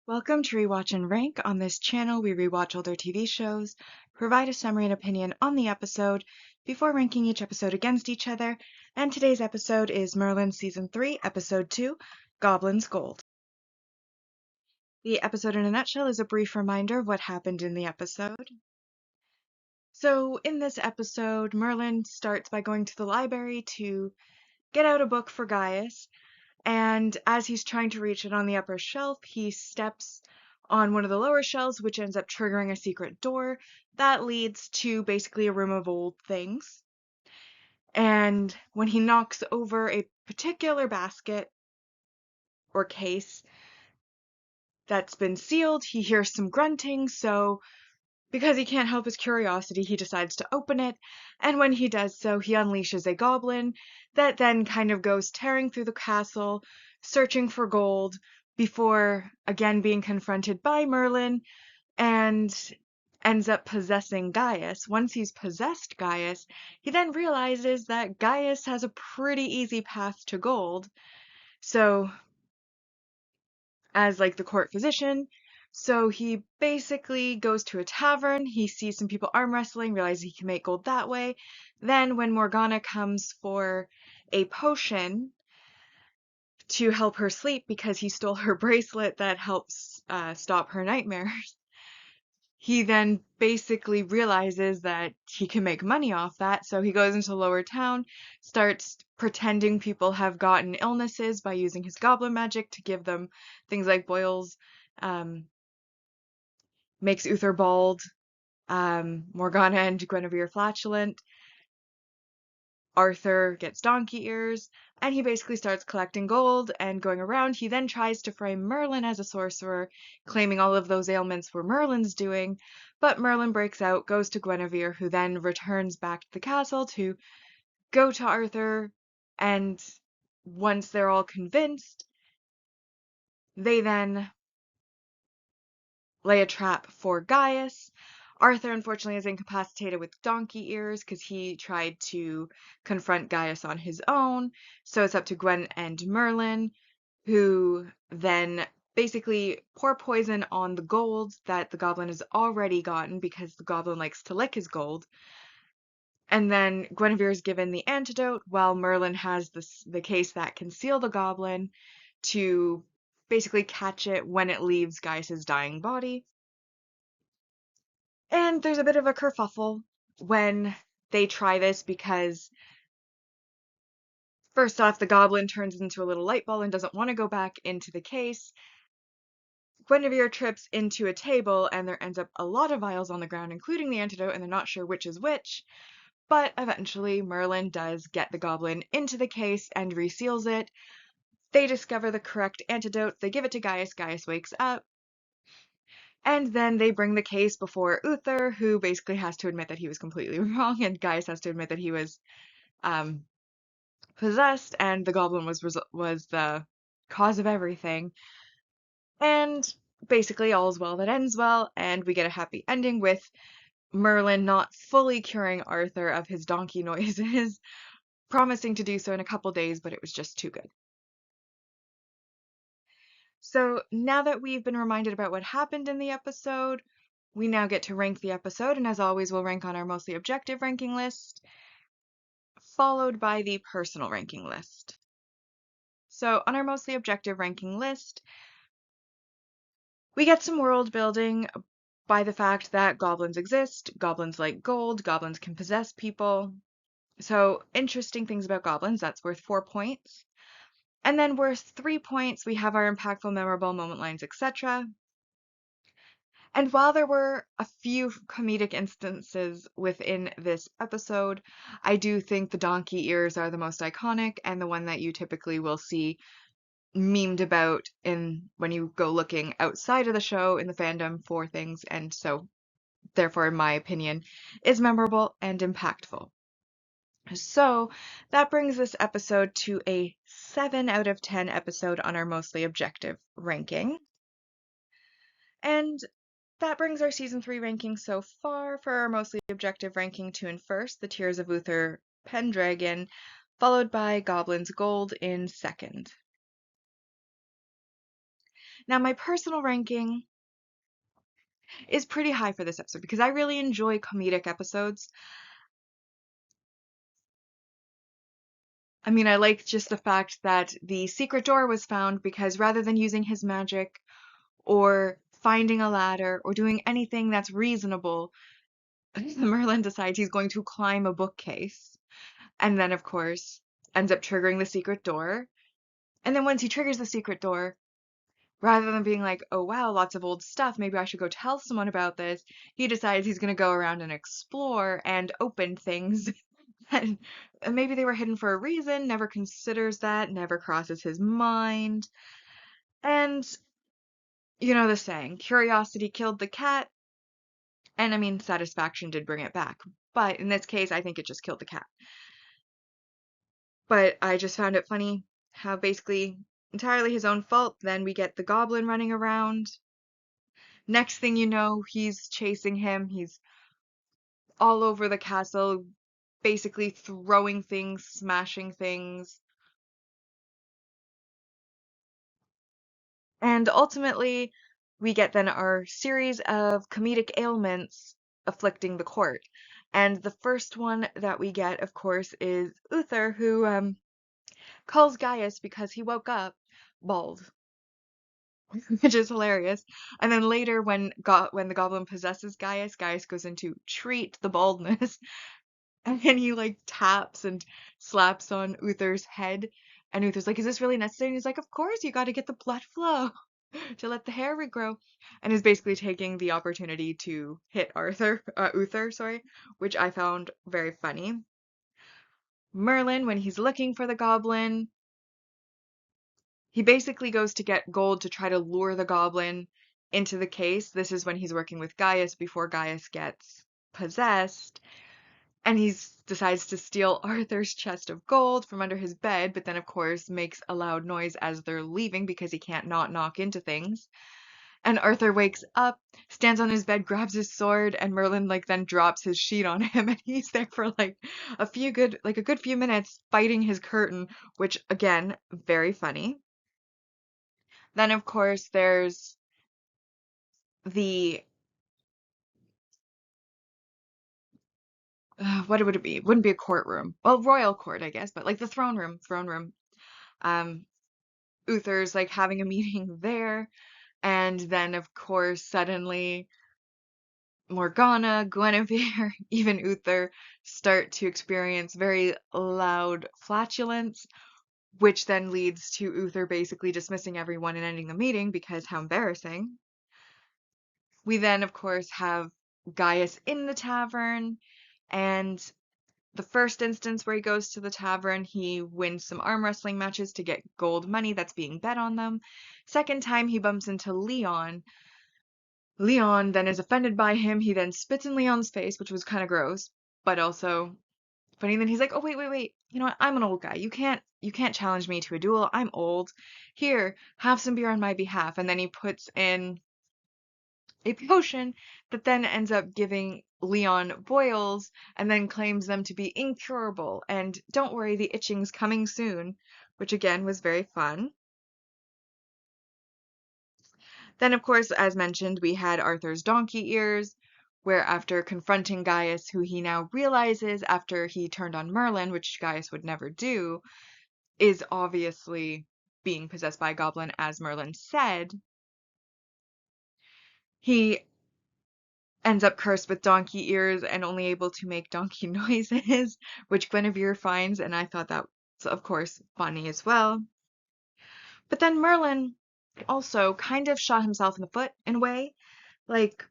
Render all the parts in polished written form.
Welcome to Rewatch-and-Rank. On this channel, we rewatch older TV shows, provide a summary and opinion on the episode before ranking each episode against each other, and today's episode is Merlin Season 3, Episode 2, Goblin's Gold. The episode in a nutshell is a brief reminder of what happened in the episode. So, in this episode, Merlin starts by going to the library to get out a book for Gaius, and as he's trying to reach it on the upper shelf, he steps on one of the lower shelves, which ends up triggering a secret door that leads to basically a room of old things. And when he knocks over a particular basket or case that's been sealed, he hears some grunting, so because he can't help his curiosity, he decides to open it, and when he does so, he unleashes a goblin that then kind of goes tearing through the castle, searching for gold, before again being confronted by Merlin and ends up possessing Gaius. Once he's possessed Gaius, he then realizes that Gaius has a pretty easy path to gold. So, as like the court physician. So he basically goes to a tavern, he sees some people arm wrestling, realizes he can make gold that way. Then when Morgana comes for a potion to help her sleep because he stole her bracelet that helps stop her nightmares, he then basically realizes that he can make money off that, so he goes into Lower Town, starts pretending people have gotten illnesses by using his goblin magic to give them things like boils, makes Uther bald, Morgana and Guinevere flatulent, Arthur gets donkey ears, and he basically starts collecting gold and going around. He then tries to frame Merlin as a sorcerer, claiming all of those ailments were Merlin's doing, but Merlin breaks out, goes to Guinevere, who then returns back to the castle to go to Arthur, and once they're all convinced, they then lay a trap for Gaius. Arthur, unfortunately, is incapacitated with donkey ears because he tried to confront Gaius on his own. So it's up to Gwen and Merlin, who then basically pour poison on the gold that the goblin has already gotten because the goblin likes to lick his gold. And then Guinevere is given the antidote while Merlin has the case that can seal the goblin to basically catch it when it leaves Gaius's dying body. And there's a bit of a kerfuffle when they try this because, first off, the goblin turns into a little light ball and doesn't want to go back into the case. Guinevere trips into a table and there ends up a lot of vials on the ground, including the antidote, and they're not sure which is which. But eventually, Merlin does get the goblin into the case and reseals it. They discover the correct antidote. They give it to Gaius. Gaius wakes up. And then they bring the case before Uther, who basically has to admit that he was completely wrong, and Gaius has to admit that he was possessed, and the goblin was the cause of everything. And basically, all's well that ends well, and we get a happy ending with Merlin not fully curing Arthur of his donkey noises, promising to do so in a couple days, but it was just too good. So now that we've been reminded about what happened in the episode, we now get to rank the episode, and as always, we'll rank on our mostly objective ranking list, followed by the personal ranking list. So on our mostly objective ranking list, we get some world building by the fact that goblins exist, goblins like gold, goblins can possess people. So interesting things about goblins, that's worth 4 points. And then worth 3 points, we have our impactful, memorable moment lines, etc. And while there were a few comedic instances within this episode, I do think the donkey ears are the most iconic and the one that you typically will see memed about when you go looking outside of the show in the fandom for things, and so therefore, in my opinion, is memorable and impactful. So that brings this episode to a 7 out of 10 episode on our mostly objective ranking. And that brings our season 3 ranking so far. For our mostly objective ranking, to in first, The Tears of Uther Pendragon, followed by Goblin's Gold in second. Now, my personal ranking is pretty high for this episode because I really enjoy comedic episodes. I mean, I like just the fact that the secret door was found because rather than using his magic or finding a ladder or doing anything that's reasonable, Merlin decides he's going to climb a bookcase and then, of course, ends up triggering the secret door. And then once he triggers the secret door, rather than being like, oh wow, lots of old stuff, maybe I should go tell someone about this, he decides he's going to go around and explore and open things. And maybe they were hidden for a reason, never considers that, never crosses his mind. And you know the saying, curiosity killed the cat. And I mean, satisfaction did bring it back. But in this case, I think it just killed the cat. But I just found it funny how basically entirely his own fault. Then we get the goblin running around. Next thing you know, he's chasing him. He's all over the castle, basically throwing things, smashing things. And ultimately, we get then our series of comedic ailments afflicting the court. And the first one that we get, of course, is Uther, who calls Gaius because he woke up bald, which is hilarious. And then later, when the goblin possesses Gaius, Gaius goes in to treat the baldness, and then he like taps and slaps on Uther's head. And Uther's like, "Is this really necessary?" And he's like, "Of course, you got to get the blood flow to let the hair regrow." And is basically taking the opportunity to hit Uther, sorry, which I found very funny. Merlin, when he's looking for the goblin, he basically goes to get gold to try to lure the goblin into the case. This is when he's working with Gaius before Gaius gets possessed. And he decides to steal Arthur's chest of gold from under his bed, but then, of course, makes a loud noise as they're leaving because he can't not knock into things. And Arthur wakes up, stands on his bed, grabs his sword, and Merlin like then drops his sheet on him, and he's there for like a good few minutes fighting his curtain, which again, very funny. Then, of course, there's the what would it be? It wouldn't be a courtroom. Well, royal court, I guess, but like the throne room. Um, Uther's like having a meeting there, and then of course suddenly Morgana, Guinevere, even Uther start to experience very loud flatulence, which then leads to Uther basically dismissing everyone and ending the meeting because how embarrassing. We then of course have Gaius in the tavern, and the first instance where he goes to the tavern, he wins some arm wrestling matches to get gold money that's being bet on them. Second time, he bumps into Leon. Leon then is offended by him. He then spits in Leon's face, which was kind of gross, but also funny. Then he's like, "Oh wait. You know what? I'm an old guy. You can't challenge me to a duel. I'm old. Here, have some beer on my behalf." And then he puts in a potion that then ends up giving Leon boils and then claims them to be incurable. And don't worry, the itching's coming soon, which again was very fun. Then, of course, as mentioned, we had Arthur's donkey ears, where after confronting Gaius, who he now realizes after he turned on Merlin, which Gaius would never do, is obviously being possessed by a goblin, as Merlin said, he ends up cursed with donkey ears and only able to make donkey noises, which Guinevere finds, and I thought that was, of course, funny as well. But then Merlin also kind of shot himself in the foot in a way. Like,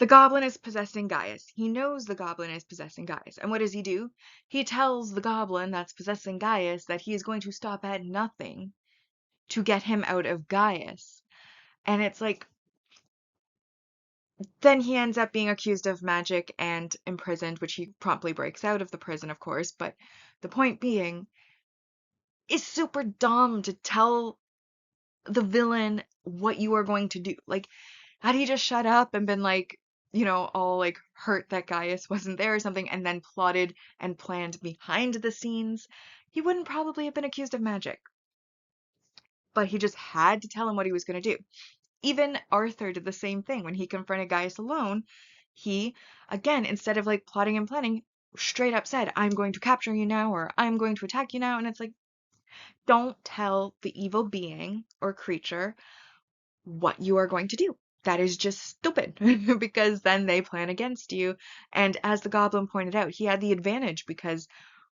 the goblin is possessing Gaius. He knows the goblin is possessing Gaius. And what does he do? He tells the goblin that's possessing Gaius that he is going to stop at nothing to get him out of Gaius. And it's like, then he ends up being accused of magic and imprisoned, which he promptly breaks out of the prison, of course. But the point being, it's super dumb to tell the villain what you are going to do. Like, had he just shut up and been like, all like hurt that Gaius wasn't there or something, and then plotted and planned behind the scenes, he wouldn't probably have been accused of magic. but he just had to tell him what he was going to do. Even Arthur did the same thing when he confronted Gaius alone. He, again, instead of like plotting and planning, straight up said, I'm going to capture you now, or I'm going to attack you now. And it's like, don't tell the evil being or creature what you are going to do. That is just stupid because then they plan against you. And as the goblin pointed out, he had the advantage because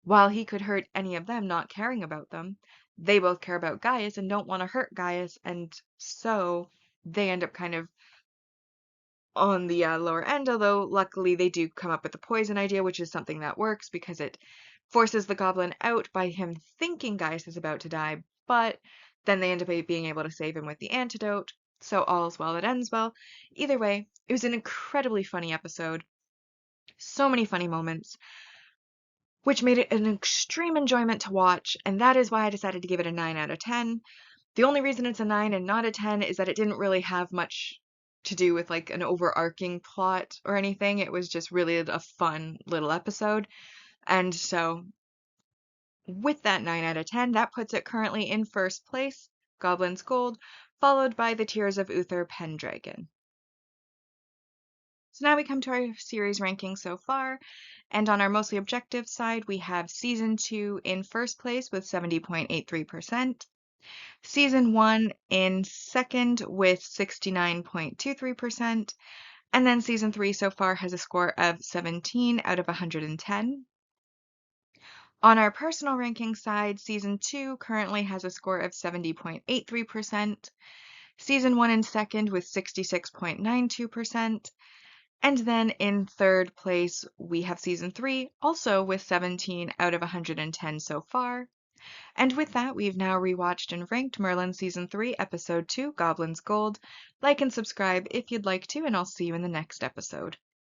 while he could hurt any of them not caring about them, they both care about Gaius and don't want to hurt Gaius. And so they end up kind of on the lower end, although luckily they do come up with the poison idea, which is something that works because it forces the goblin out by him thinking Gaius is about to die, but then they end up being able to save him with the antidote. So all's well that ends well. Either way, it was an incredibly funny episode. So many funny moments, which made it an extreme enjoyment to watch, and that is why I decided to give it a 9 out of 10. The only reason it's a 9 and not a 10 is that it didn't really have much to do with like an overarching plot or anything. It was just really a fun little episode. And so with that 9 out of 10, that puts it currently in first place, Goblin's Gold, followed by The Tears of Uther Pendragon. So now we come to our series ranking so far, and on our mostly objective side, we have Season 2 in first place with 70.83%, Season 1 in second with 69.23%, and then Season 3 so far has a score of 17 out of 110. On our personal ranking side, Season 2 currently has a score of 70.83%, Season 1 in second with 66.92%, and then in third place, we have Season 3, also with 17 out of 110 so far. And with that, we've now rewatched and ranked Merlin Season 3, Episode 2, Goblin's Gold. Like and subscribe if you'd like to, and I'll see you in the next episode.